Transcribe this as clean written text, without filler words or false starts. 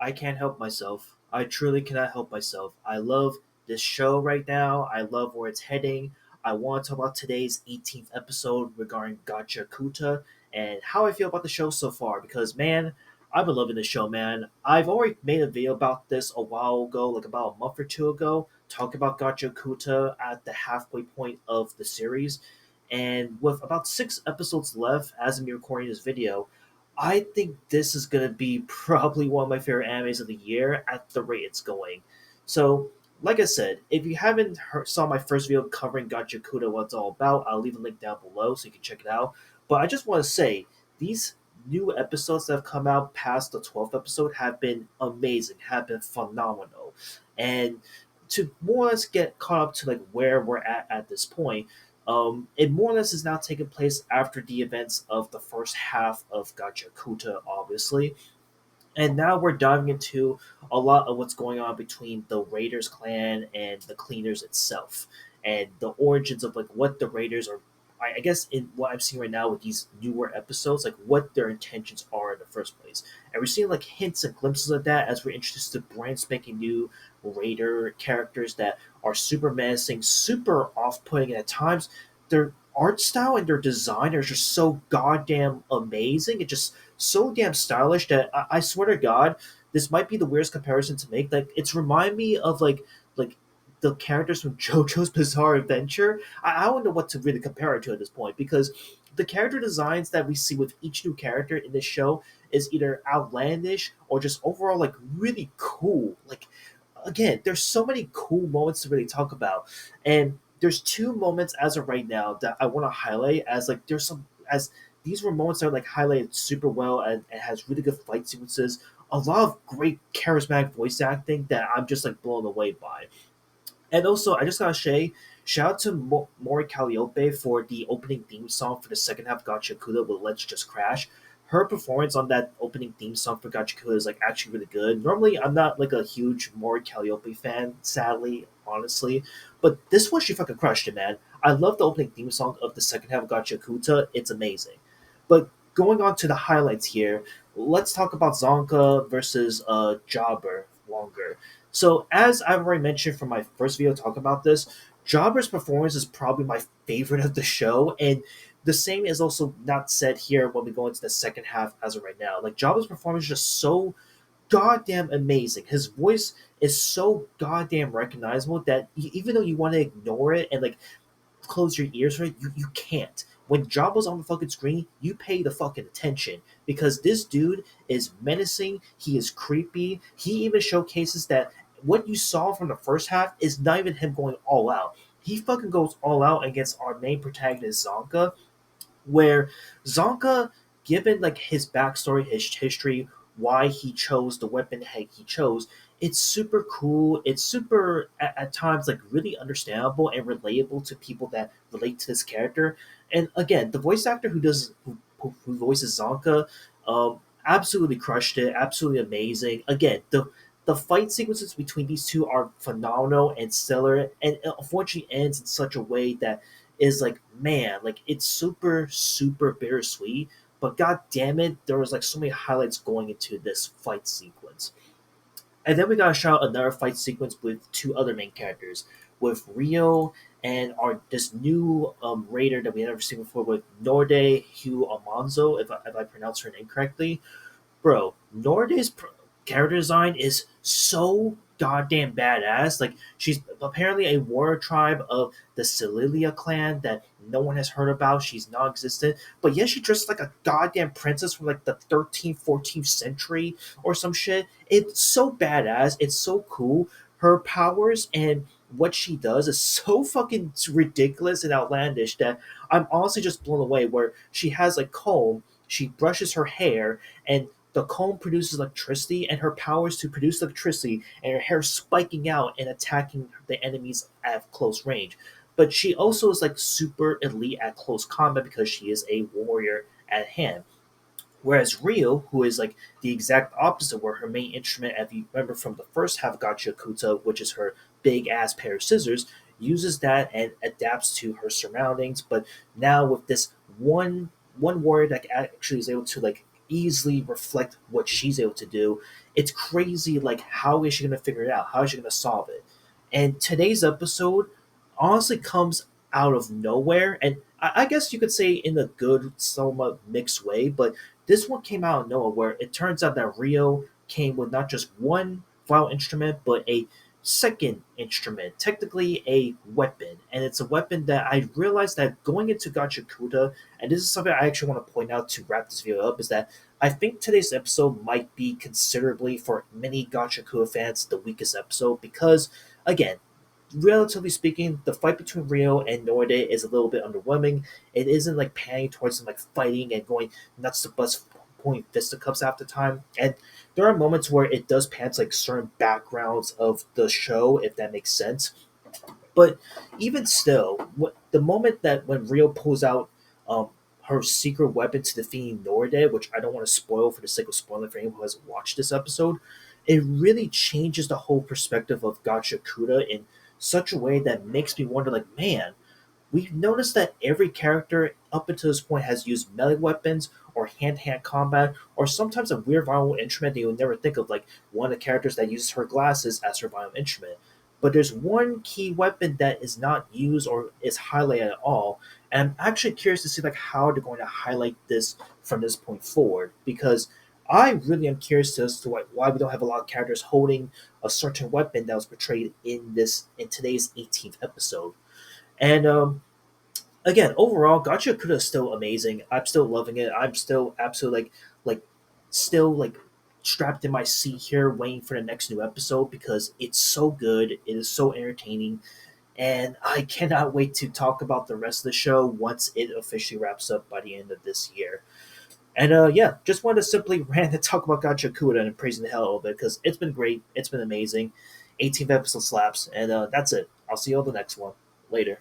I can't help myself. I truly cannot help myself. I love this show right now. I love where it's heading. I want to talk about today's 18th episode regarding Gachiakuta and how I feel about the show so far because, man, I've been loving the show, man. I've already made a video about this a while ago, like about a month or two ago, talking about Gachiakuta at the halfway point of the series. And with about 6 episodes left as of me recording this video, I think this is going to be probably one of my favorite animes of the year at the rate it's going. So, like I said, if you haven't saw my first video covering Gachiakuta, what it's all about, I'll leave a link down below so you can check it out. But I just want to say, these new episodes that have come out past the 12th episode have been amazing, have been phenomenal. And to more or less get caught up to like where we're at this point, it more or less is now taking place after the events of the first half of Gachiakuta, obviously. And now we're diving into a lot of what's going on between the Raiders clan and the Cleaners itself, and the origins of like what the Raiders are. I guess in what I'm seeing right now with these newer episodes, like what their intentions are in the first place, and we're seeing like hints and glimpses of that as we're introduced to brand spanking new Raider characters that are super menacing, super off-putting, and at times their art style and their design are just so goddamn amazing. It just so damn stylish that I swear to God, this might be the weirdest comparison to make. Like it's remind me of like the characters from JoJo's Bizarre Adventure. I don't know what to really compare it to at this point because the character designs that we see with each new character in this show is either outlandish or just overall like really cool. Like again, there's so many cool moments to really talk about, and there's two moments as of right now that I want to highlight as like there's some as these were moments that are like highlighted super well and has really good fight sequences, a lot of great charismatic voice acting that I'm just like blown away by. And also, I just gotta say, shout out to Mori Calliope for the opening theme song for the second half of Gachiakuta with Let's Just Crash. Her performance on that opening theme song for Gachiakuta is like actually really good. Normally, I'm not like a huge Mori Calliope fan, sadly, honestly, but this one she fucking crushed it, man. I love the opening theme song of the second half of Gachiakuta. It's amazing. But going on to the highlights here, let's talk about Zonka versus Jobber longer. So, as I've already mentioned from my first video talking about this, Jobber's performance is probably my favorite of the show, and the same is also not said here when we go into the second half as of right now. Like Jobber's performance is just so goddamn amazing. His voice is so goddamn recognizable that even though you want to ignore it and like close your ears for it, you can't. When Jabba's on the fucking screen, you pay the fucking attention because this dude is menacing. He is creepy. He even showcases that what you saw from the first half is not even him going all out. He fucking goes all out against our main protagonist Zonka, where Zonka, given like his backstory, his history, why he chose the weapon he chose, it's super cool. It's super at times like really understandable and relatable to people that relate to this character. And again, the voice actor who voices Zonka, absolutely crushed it. Absolutely amazing. Again, the fight sequences between these two are phenomenal and stellar, and it unfortunately ends in such a way that is like man, like it's super bittersweet. But god damn it, there was like so many highlights going into this fight sequence. And then we gotta shout out another fight sequence with two other main characters, with Rio and our this new raider that we had never seen before with Norde Hugh Almanzo, if I pronounce her name correctly. Bro, Norde's character design is so goddamn badass. Like she's apparently a warrior tribe of the Celilia clan that no one has heard about. She's non-existent, but yet she dresses like a goddamn princess from like the 13th, 14th century or some shit. It's so badass. It's so cool. Her powers and what she does is so fucking ridiculous and outlandish that I'm honestly just blown away. Where she has a comb, she brushes her hair, and the comb produces electricity, and her powers to produce electricity, and her hair spiking out and attacking the enemies at close range. But she also is like super elite at close combat because she is a warrior at hand. Whereas Ryu, who is like the exact opposite, where her main instrument, if you remember from the first half of Gachiakuta, which is her big ass pair of scissors, uses that and adapts to her surroundings. But now with this one warrior that actually is able to like easily reflect what she's able to do, it's crazy. Like, how is she gonna figure it out? How is she gonna solve it? And today's episode honestly comes out of nowhere, and I guess you could say in a good, somewhat mixed way. But this one came out of nowhere, where it turns out that Rio came with not just one violin instrument, but a second instrument, technically a weapon. And it's a weapon that I realized that going into Gachiakuta, and this is something I actually want to point out to wrap this video up, is that I think today's episode might be considerably, for many Gachiakuta fans, the weakest episode because, again, relatively speaking, the fight between Rio and Norde is a little bit underwhelming. It isn't like panning towards them, like fighting and going nuts to bust, pulling fisticuffs after time. And there are moments where it does pan to like certain backgrounds of the show, if that makes sense. But even still, what the moment that when Rio pulls out um, her secret weapon to defeat Norde, which I don't want to spoil for the sake of spoiling for anyone who hasn't watched this episode, it really changes the whole perspective of Gachiakuta in such a way that makes me wonder, like, man, we've noticed that every character up until this point has used melee weapons or hand-to-hand combat, or sometimes a weird violent instrument that you would never think of, like one of the characters that uses her glasses as her violent instrument. But there's one key weapon that is not used or is highlighted at all, and I'm actually curious to see like how they're going to highlight this from this point forward, because I really am curious as to why we don't have a lot of characters holding a certain weapon that was portrayed in today's 18th episode. And again, overall, Gachiakuta is still amazing. I'm still loving it. I'm still absolutely still like strapped in my seat here, waiting for the next new episode because it's so good. It is so entertaining, and I cannot wait to talk about the rest of the show once it officially wraps up by the end of this year. And yeah, just wanted to simply rant and talk about Gachiakuta and praising the hell of it because it's been great. It's been amazing. 18th episode slaps, and that's it. I'll see you on the next one. Later.